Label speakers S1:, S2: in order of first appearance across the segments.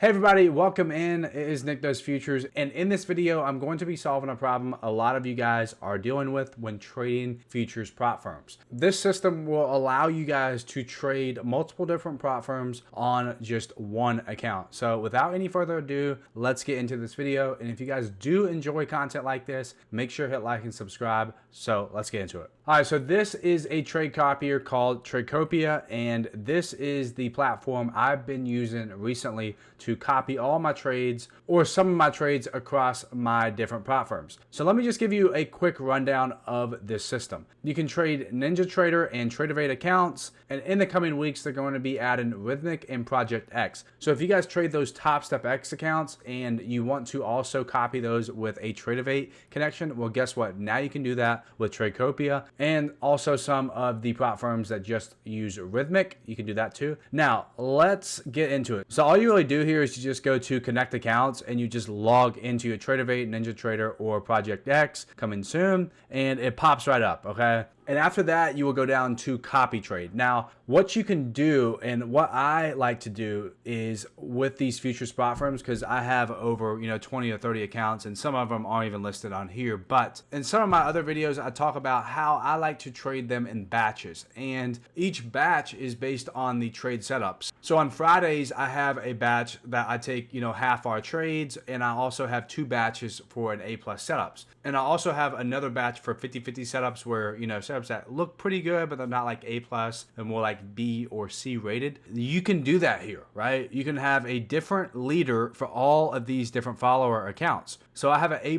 S1: Hey everybody, welcome in. It is Nick Does Futures, and in this video, I'm going to be solving a problem a lot of you guys are dealing with when trading futures prop firms. This system will allow you guys to trade multiple different prop firms on just one account. So without any further ado, let's get into this video. And if you guys do enjoy content like this, make sure to hit like and subscribe. So let's get into it. All right, so this is a trade copier called Tradecopia, and this is the platform I've been using recently to copy all my trades or some of my trades across my different prop firms. So let me just give you a quick rundown of this system. You can trade NinjaTrader and TradeWise accounts, and in the coming weeks, they're going to be adding Rhythmic and Project X. So if you guys trade those Top Step X accounts and you want to also copy those with a TradeWise connection, well, guess what? Now you can do that with Tradecopia and also some of the prop firms that just use Rhythmic. You can do that too. Now, let's get into it. So all you really do here is you just go to connect accounts and you just log into your TradeWise, NinjaTrader, or Project X coming soon, and it pops right up, okay? And after that, you will go down to copy trade. Now, what you can do and what I like to do is with these futures spot firms, because I have over 20 or 30 accounts, and some of them aren't even listed on here. But in some of my other videos, I talk about how I like to trade them in batches, and each batch is based on the trade setups. So on Fridays, I have a batch that I take half our trades, and I also have two batches for an A+ setups, and I also have another batch for 50-50 setups where setups that look pretty good, but they're not like A+, they're more like B or C rated. You can do that here, right? You can have a different leader for all of these different follower accounts. So I have an A+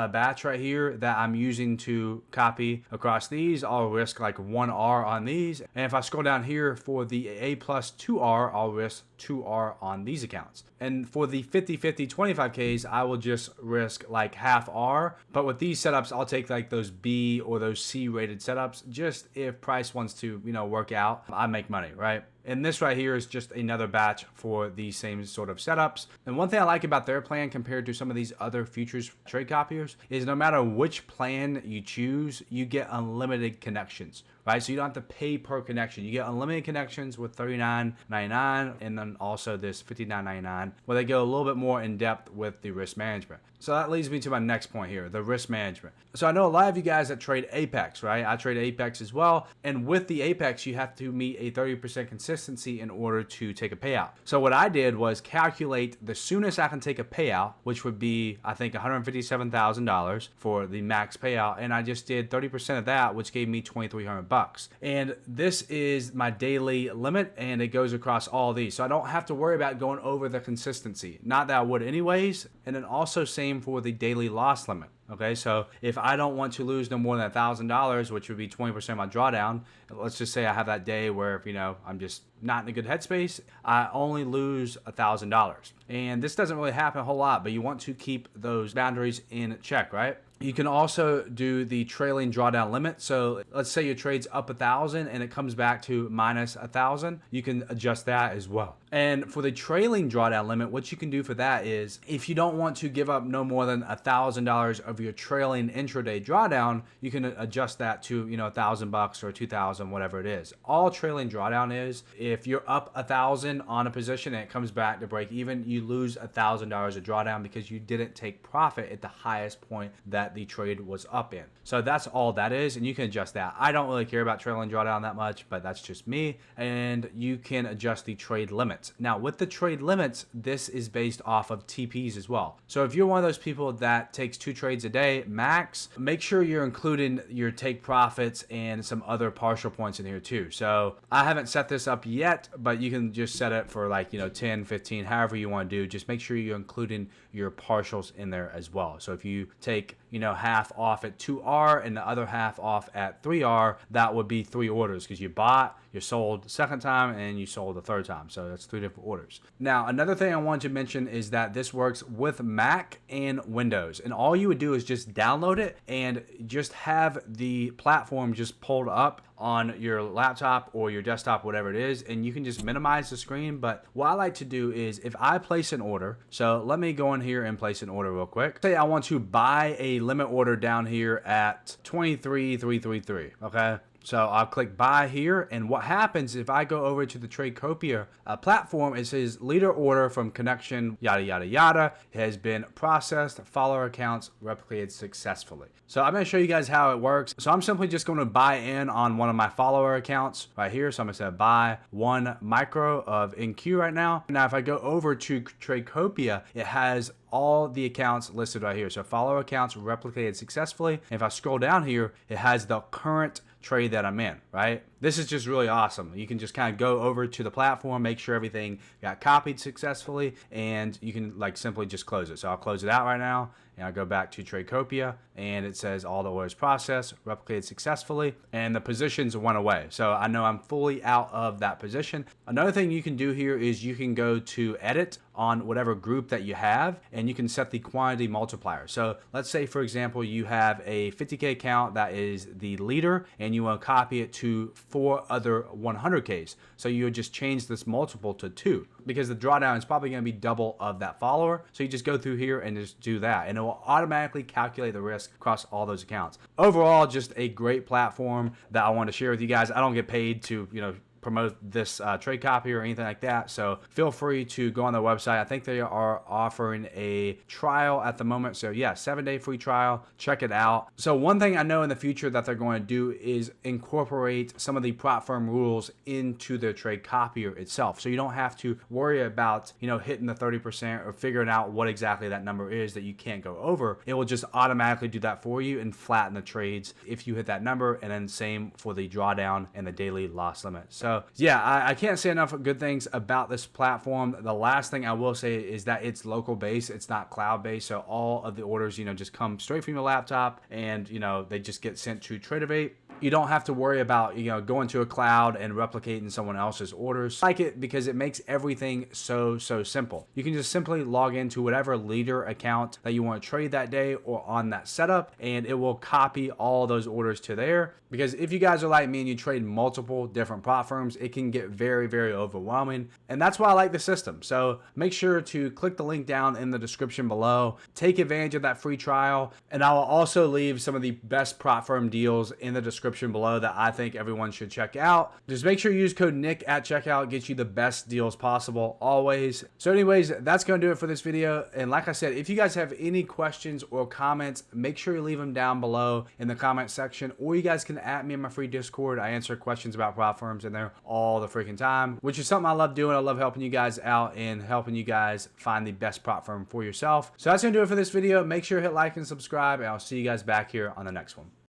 S1: batch right here that I'm using to copy across these. I'll risk like 1R on these. And if I scroll down here for the A+ 2R, I'll risk 2R on these accounts. And for the 50-50 25Ks, I will just risk like half R. But with these setups, I'll take like those B or those C rated setups, just if price wants to, work out, I make money, right? And this right here is just another batch for the same sort of setups. And one thing I like about their plan compared to some of these other futures trade copiers is no matter which plan you choose, you get unlimited connections, right? So you don't have to pay per connection. You get unlimited connections with $39.99 and then also this $59.99, where they go a little bit more in depth with the risk management. So that leads me to my next point here, the risk management. So I know a lot of you guys that trade Apex, right? I trade Apex as well. And with the Apex, you have to meet a 30% consistency in order to take a payout. So what I did was calculate the soonest I can take a payout, which would be, I think, $157,000 for the max payout. And I just did 30% of that, which gave me $2,300. And this is my daily limit, and it goes across all these. So I don't have to worry about going over the consistency. Not that I would anyways. And then also same for the daily loss limit. Okay, so if I don't want to lose no more than $1,000, which would be 20% of my drawdown, let's just say I have that day where I'm just not in a good headspace, I only lose $1,000. And this doesn't really happen a whole lot, but you want to keep those boundaries in check, right? You can also do the trailing drawdown limit. So let's say your trade's up 1,000 and it comes back to minus 1,000. You can adjust that as well. And for the trailing drawdown limit, what you can do for that is if you don't want to give up no more than $1,000 of your trailing intraday drawdown, you can adjust that to $1,000 or 2,000, whatever it is. All trailing drawdown is if you're up 1,000 on a position and it comes back to break even, you lose $1,000 of drawdown because you didn't take profit at the highest point that the trade was up in. So that's all that is, and you can adjust that. I don't really care about trailing drawdown that much, but that's just me. And you can adjust the trade limits. Now with the trade limits, this is based off of TPs as well. So if you're one of those people that takes 2 trades a day max, make sure you're including your take profits and some other partial points in here too. So I haven't set this up yet, but you can just set it for like 10, 15, however you want to do. Just make sure you're including your partials in there as well. So if you take half off at 2R and the other half off at 3R, that would be 3 orders because you bought, you sold the second time, and you sold the third time. So that's 3 different orders. Now, another thing I wanted to mention is that this works with Mac and Windows. And all you would do is just download it and just have the platform just pulled up on your laptop or your desktop, whatever it is, and you can just minimize the screen. But what I like to do is if I place an order, so let me go in here and place an order real quick. Say I want to buy a limit order down here at 23,333, okay? So I'll click buy here, and what happens if I go over to the Tradecopia platform, it says leader order from connection yada yada yada has been processed, follower accounts replicated successfully. So I'm going to show you guys how it works. So I'm simply just going to buy in on one of my follower accounts right here. So I'm going to say buy 1 micro of NQ right now. Now if I go over to Tradecopia, it has all the accounts listed right here. So follower accounts replicated successfully. And if I scroll down here, it has the current trade that I'm in, right? This is just really awesome. You can just kind of go over to the platform, make sure everything got copied successfully, and you can like simply just close it. So I'll close it out right now, and I'll go back to Tradecopia, and it says all the orders processed, replicated successfully, and the positions went away. So I know I'm fully out of that position. Another thing you can do here is you can go to edit on whatever group that you have, and you can set the quantity multiplier. So let's say, for example, you have a 50K account that is the leader, and you want to copy it to 4 other 100Ks. So you would just change this multiple to 2, because the drawdown is probably going to be double of that follower. So you just go through here and just do that, and it will automatically calculate the risk across all those accounts. Overall, just a great platform that I want to share with you guys. I don't get paid to, promote this trade copy or anything like that, so feel free to go on their website. I think they are offering a trial at the moment, so yeah, 7-day free trial. Check it out. So one thing I know in the future that they're going to do is incorporate some of the prop firm rules into their trade copier itself, so you don't have to worry about hitting the 30% or figuring out what exactly that number is that you can't go over. It will just automatically do that for you and flatten the trades if you hit that number, and then same for the drawdown and the daily loss limit. So yeah, I can't say enough good things about this platform. The last thing I will say is that it's local based, it's not cloud based. So all of the orders, just come straight from your laptop, and they just get sent to Tradevate. You don't have to worry about going to a cloud and replicating someone else's orders. I like it because it makes everything so simple. You can just simply log into whatever leader account that you want to trade that day or on that setup, and it will copy all those orders to there. Because if you guys are like me and you trade multiple different prop firms, it can get very overwhelming, and that's why I like the system. So make sure to click the link down in the description below, take advantage of that free trial, and I will also leave some of the best prop firm deals in the description below that I think everyone should check out. Just make sure you use code Nick at checkout, get you the best deals possible always. So anyways, that's going to do it for this video, and like I said, if you guys have any questions or comments, make sure you leave them down below in the comment section, or you guys can @me in my free Discord. I answer questions about prop firms in there all the freaking time, which is something I love doing. I love helping you guys out and helping you guys find the best prop firm for yourself. So that's going to do it for this video. Make sure to hit like and subscribe, and I'll see you guys back here on the next one.